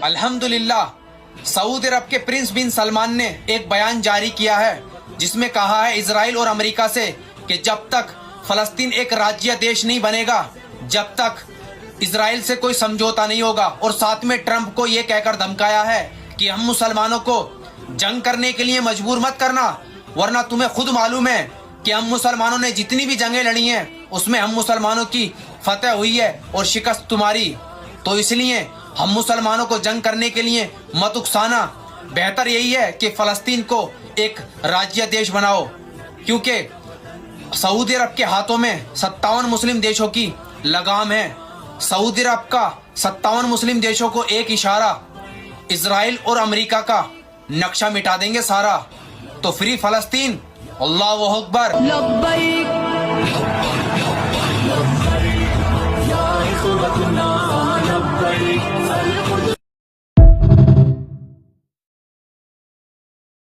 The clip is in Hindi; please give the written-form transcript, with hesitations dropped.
अल्हम्दुलिल्लाह सऊदी अरब के प्रिंस बिन सलमान ने एक बयान जारी किया है जिसमें कहा है इजराइल और अमेरिका से कि जब तक फलस्तीन एक राज्य देश नहीं बनेगा, जब तक इजराइल से कोई समझौता नहीं होगा। और साथ में ट्रंप को ये कहकर धमकाया है कि हम मुसलमानों को जंग करने के लिए मजबूर मत करना, वरना तुम्हें खुद मालूम है कि हम मुसलमानों ने जितनी भी जंगें लड़ी हैं उसमें हम मुसलमानों की फतह हुई है और शिकस्त तुम्हारी। तो इसलिए हम मुसलमानों को जंग करने के लिए मत उकसाना, बेहतर यही है कि फलस्तीन को एक राज्य देश बनाओ, क्योंकि सऊदी अरब के हाथों में 57 मुस्लिम देशों की लगाम है। सऊदी अरब का 57 मुस्लिम देशों को एक इशारा इजराइल और अमेरिका का नक्शा मिटा देंगे सारा। तो फ्री फलस्तीन, अल्लाहु अकबर।